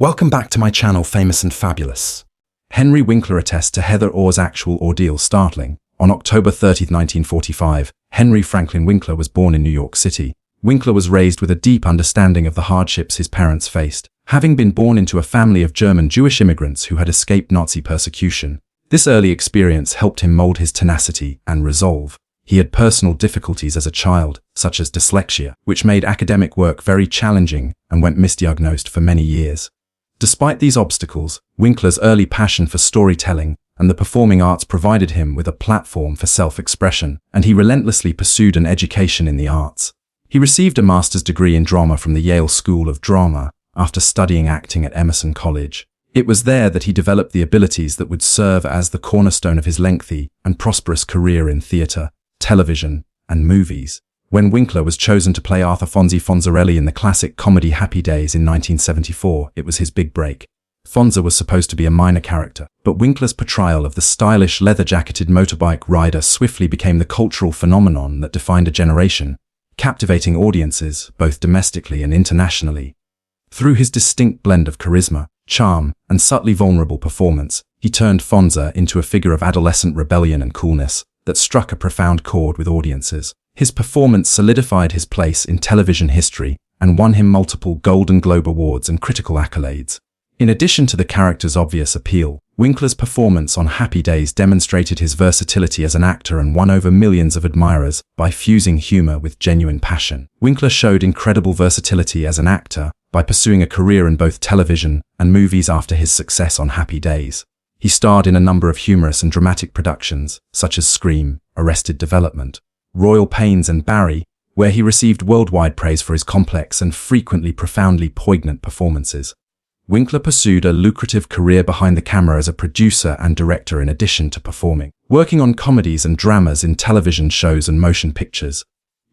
Welcome back to my channel, Famous and Fabulous. Henry Winkler attests to Heather Orr's actual ordeal startling. On October 30, 1945, Henry Franklin Winkler was born in New York City. Winkler was raised with a deep understanding of the hardships his parents faced, having been born into a family of German Jewish immigrants who had escaped Nazi persecution. This early experience helped him mold his tenacity and resolve. He had personal difficulties as a child, such as dyslexia, which made academic work very challenging and went misdiagnosed for many years. Despite these obstacles, Winkler's early passion for storytelling and the performing arts provided him with a platform for self-expression, and he relentlessly pursued an education in the arts. He received a master's degree in drama from the Yale School of Drama after studying acting at Emerson College. It was there that he developed the abilities that would serve as the cornerstone of his lengthy and prosperous career in theatre, television, and movies. When Winkler was chosen to play Arthur Fonzie in the classic comedy Happy Days in 1974, it was his big break. Fonzie was supposed to be a minor character, but Winkler's portrayal of the stylish leather-jacketed motorbike rider swiftly became the cultural phenomenon that defined a generation, captivating audiences both domestically and internationally. Through his distinct blend of charisma, charm, and subtly vulnerable performance, he turned Fonzie into a figure of adolescent rebellion and coolness that struck a profound chord with audiences. His performance solidified his place in television history and won him multiple Golden Globe Awards and critical accolades. In addition to the character's obvious appeal, Winkler's performance on Happy Days demonstrated his versatility as an actor and won over millions of admirers by fusing humor with genuine passion. Winkler showed incredible versatility as an actor by pursuing a career in both television and movies after his success on Happy Days. He starred in a number of humorous and dramatic productions, such as Scream, Arrested Development, Royal Pains, and Barry, where he received worldwide praise for his complex and frequently profoundly poignant performances. Winkler pursued a lucrative career behind the camera as a producer and director in addition to performing, working on comedies and dramas in television shows and motion pictures.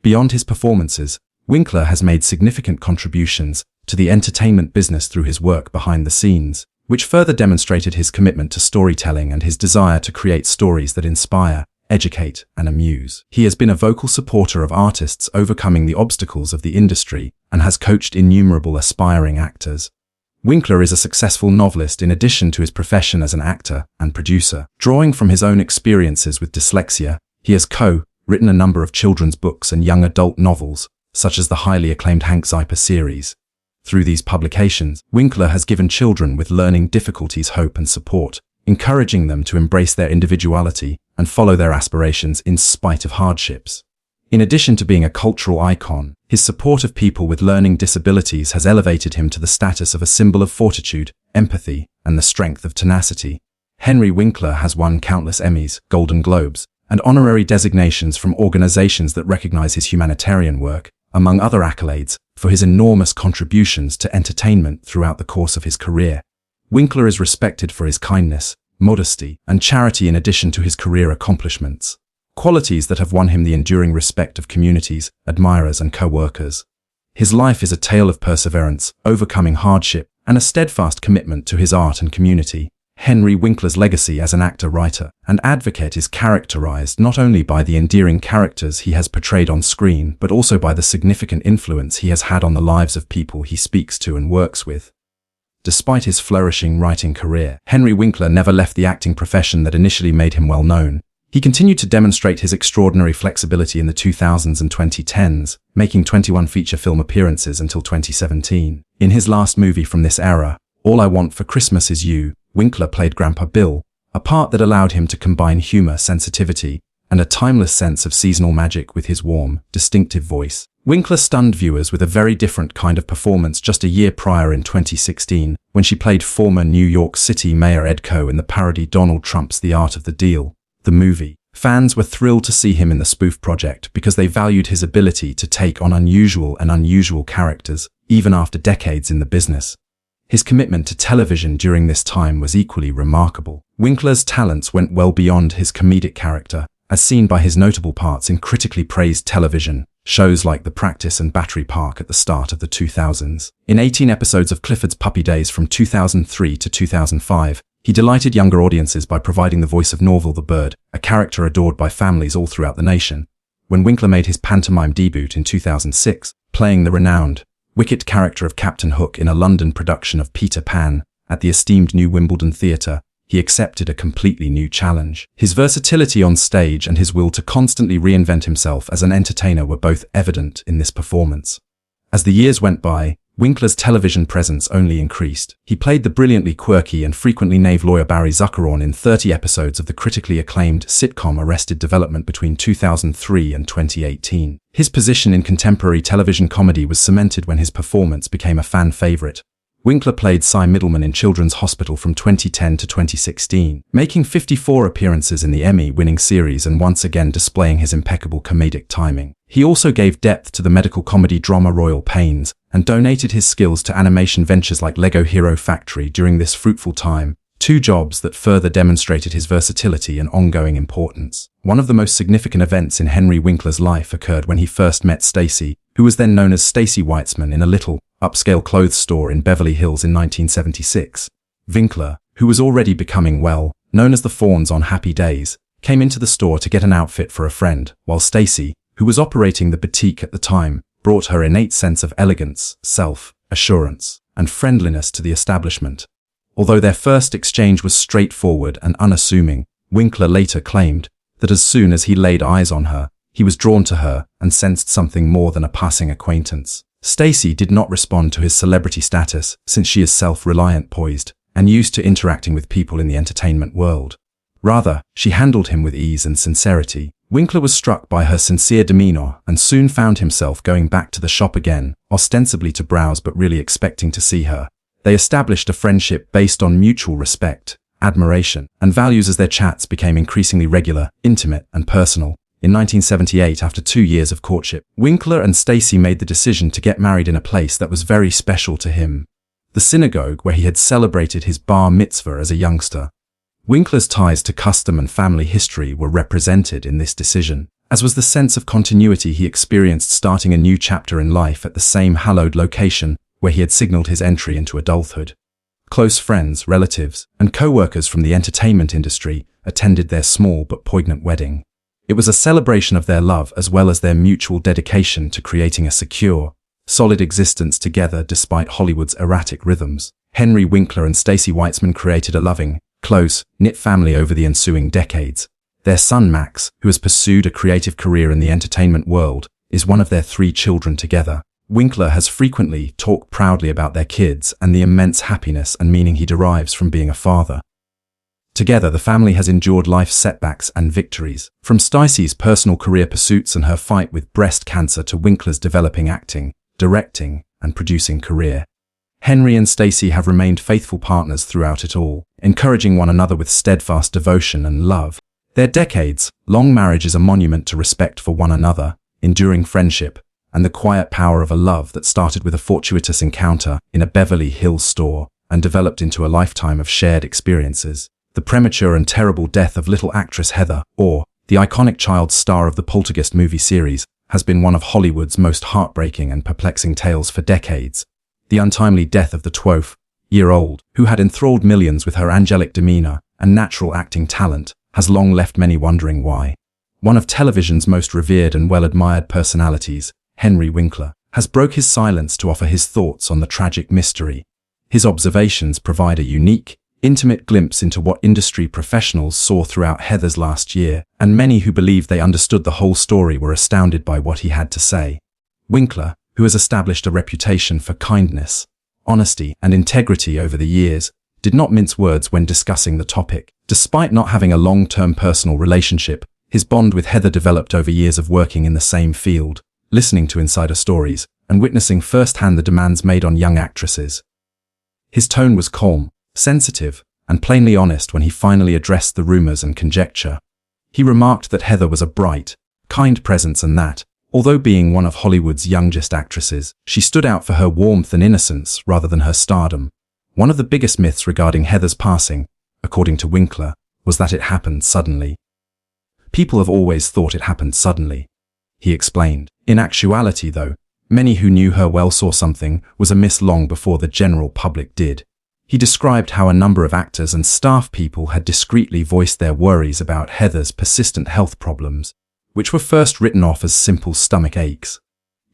Beyond his performances, Winkler has made significant contributions to the entertainment business through his work behind the scenes, which further demonstrated his commitment to storytelling and his desire to create stories that inspire, educate, and amuse. He has been a vocal supporter of artists overcoming the obstacles of the industry and has coached innumerable aspiring actors. Winkler is a successful novelist in addition to his profession as an actor and producer. Drawing from his own experiences with dyslexia, he has co-written a number of children's books and young adult novels, such as the highly acclaimed Hank Zyper series. Through these publications, Winkler has given children with learning difficulties hope and support, encouraging them to embrace their individuality and follow their aspirations in spite of hardships. In addition to being a cultural icon, his support of people with learning disabilities has elevated him to the status of a symbol of fortitude, empathy, and the strength of tenacity. Henry Winkler has won countless Emmys, Golden Globes, and honorary designations from organizations that recognize his humanitarian work, among other accolades, for his enormous contributions to entertainment throughout the course of his career. Winkler is respected for his kindness, modesty, and charity in addition to his career accomplishments, qualities that have won him the enduring respect of communities, admirers, and co-workers. His life is a tale of perseverance, overcoming hardship, and a steadfast commitment to his art and community. Henry Winkler's legacy as an actor, writer, and advocate is characterized not only by the endearing characters he has portrayed on screen, but also by the significant influence he has had on the lives of people he speaks to and works with. Despite his flourishing writing career, Henry Winkler never left the acting profession that initially made him well known. He continued to demonstrate his extraordinary flexibility in the 2000s and 2010s, making 21 feature film appearances until 2017. In his last movie from this era, All I Want for Christmas Is You, Winkler played Grandpa Bill, a part that allowed him to combine humor, sensitivity, and a timeless sense of seasonal magic with his warm, distinctive voice. Winkler stunned viewers with a very different kind of performance just a year prior in 2016, when she played former New York City Mayor Ed Koh in the parody Donald Trump's The Art of the Deal, the movie. Fans were thrilled to see him in the spoof project because they valued his ability to take on unusual characters, even after decades in the business. His commitment to television during this time was equally remarkable. Winkler's talents went well beyond his comedic character, as seen by his notable parts in critically praised television shows like The Practice and Battery Park at the start of the 2000s. In 18 episodes of Clifford's Puppy Days from 2003 to 2005, he delighted younger audiences by providing the voice of Norval the Bird, a character adored by families all throughout the nation. When Winkler made his pantomime debut in 2006, playing the renowned wicked character of Captain Hook in a London production of Peter Pan at the esteemed New Wimbledon Theatre, he accepted a completely new challenge. His versatility on stage and his will to constantly reinvent himself as an entertainer were both evident in this performance. As the years went by, Winkler's television presence only increased. He played the brilliantly quirky and frequently naive lawyer Barry Zuckerhorn in 30 episodes of the critically acclaimed sitcom Arrested Development between 2003 and 2018. His position in contemporary television comedy was cemented when his performance became a fan favorite. Winkler played Cy Middleman in Children's Hospital from 2010 to 2016, making 54 appearances in the Emmy-winning series and once again displaying his impeccable comedic timing. He also gave depth to the medical comedy drama Royal Pains and donated his skills to animation ventures like Lego Hero Factory during this fruitful time, two jobs that further demonstrated his versatility and ongoing importance. One of the most significant events in Henry Winkler's life occurred when he first met Stacy, who was then known as Stacy Weitzman, in a little, upscale clothes store in Beverly Hills in 1976. Winkler, who was already becoming well known as the Fawns on Happy Days, came into the store to get an outfit for a friend, while Stacy, who was operating the boutique at the time, brought her innate sense of elegance, self-assurance, and friendliness to the establishment. Although their first exchange was straightforward and unassuming, Winkler later claimed that as soon as he laid eyes on her, he was drawn to her and sensed something more than a passing acquaintance. Stacy did not respond to his celebrity status, since she is self-reliant, poised, and used to interacting with people in the entertainment world. Rather, she handled him with ease and sincerity. Winkler was struck by her sincere demeanor and soon found himself going back to the shop again, ostensibly to browse but really expecting to see her. They established a friendship based on mutual respect, admiration, and values as their chats became increasingly regular, intimate, and personal. In 1978, after 2 years of courtship, Winkler and Stacy made the decision to get married in a place that was very special to him: the synagogue where he had celebrated his bar mitzvah as a youngster. Winkler's ties to custom and family history were represented in this decision, as was the sense of continuity he experienced starting a new chapter in life at the same hallowed location where he had signaled his entry into adulthood. Close friends, relatives, and co-workers from the entertainment industry attended their small but poignant wedding. It was a celebration of their love as well as their mutual dedication to creating a secure, solid existence together despite Hollywood's erratic rhythms. Henry Winkler and Stacy Weitzman created a loving, close, knit family over the ensuing decades. Their son Max, who has pursued a creative career in the entertainment world, is one of their 3 children together. Winkler has frequently talked proudly about their kids and the immense happiness and meaning he derives from being a father. Together, the family has endured life's setbacks and victories, from Stacy's personal career pursuits and her fight with breast cancer to Winkler's developing acting, directing, and producing career. Henry and Stacy have remained faithful partners throughout it all, encouraging one another with steadfast devotion and love. Their decades-long marriage is a monument to respect for one another, enduring friendship, and the quiet power of a love that started with a fortuitous encounter in a Beverly Hills store and developed into a lifetime of shared experiences. The premature and terrible death of little actress Heather, or the iconic child star of the Poltergeist movie series, has been one of Hollywood's most heartbreaking and perplexing tales for decades. The untimely death of the 12-year-old, who had enthralled millions with her angelic demeanor and natural acting talent, has long left many wondering why. One of television's most revered and well-admired personalities, Henry Winkler, has broke his silence to offer his thoughts on the tragic mystery. His observations provide a unique, intimate glimpse into what industry professionals saw throughout Heather's last year, and many who believed they understood the whole story were astounded by what he had to say. Winkler, who has established a reputation for kindness, honesty, and integrity over the years, did not mince words when discussing the topic. Despite not having a long-term personal relationship, his bond with Heather developed over years of working in the same field, listening to insider stories, and witnessing firsthand the demands made on young actresses. His tone was calm, sensitive, and plainly honest when he finally addressed the rumors and conjecture. He remarked that Heather was a bright, kind presence and that, although being one of Hollywood's youngest actresses, she stood out for her warmth and innocence rather than her stardom. One of the biggest myths regarding Heather's passing, according to Winkler, was that it happened suddenly. People have always thought it happened suddenly, he explained. In actuality, though, many who knew her well saw something was amiss long before the general public did. He described how a number of actors and staff people had discreetly voiced their worries about Heather's persistent health problems, which were first written off as simple stomach aches.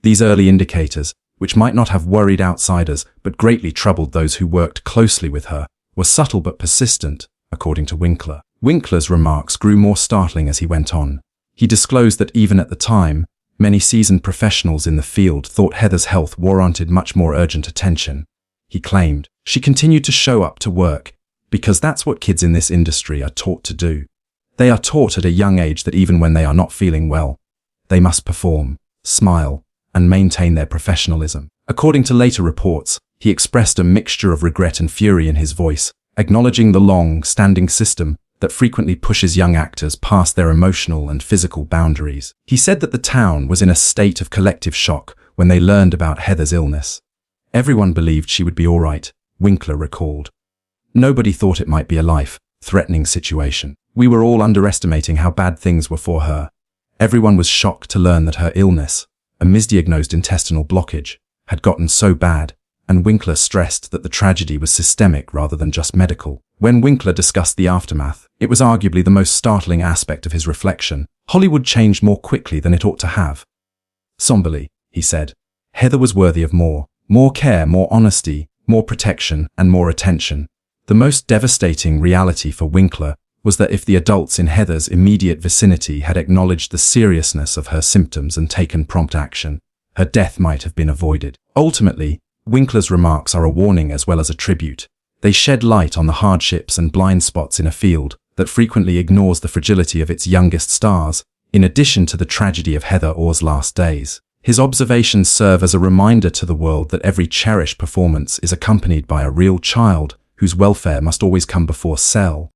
These early indicators, which might not have worried outsiders but greatly troubled those who worked closely with her, were subtle but persistent, according to Winkler. Winkler's remarks grew more startling as he went on. He disclosed that even at the time, many seasoned professionals in the field thought Heather's health warranted much more urgent attention. He claimed, "She continued to show up to work, because that's what kids in this industry are taught to do. They are taught at a young age that even when they are not feeling well, they must perform, smile, and maintain their professionalism." According to later reports, he expressed a mixture of regret and fury in his voice, acknowledging the long-standing system that frequently pushes young actors past their emotional and physical boundaries. He said that the town was in a state of collective shock when they learned about Heather's illness. "Everyone believed she would be all right," Winkler recalled. "Nobody thought it might be a life-threatening situation. We were all underestimating how bad things were for her. Everyone was shocked to learn that her illness, a misdiagnosed intestinal blockage, had gotten so bad, and Winkler stressed that the tragedy was systemic rather than just medical." When Winkler discussed the aftermath, it was arguably the most startling aspect of his reflection. Hollywood changed more quickly than it ought to have. Somberly, he said, "Heather was worthy of more care, more honesty, more protection, and more attention." The most devastating reality for Winkler was that if the adults in Heather's immediate vicinity had acknowledged the seriousness of her symptoms and taken prompt action, her death might have been avoided. Ultimately, Winkler's remarks are a warning as well as a tribute. They shed light on the hardships and blind spots in a field that frequently ignores the fragility of its youngest stars, in addition to the tragedy of Heather Orr's last days. His observations serve as a reminder to the world that every cherished performance is accompanied by a real child whose welfare must always come before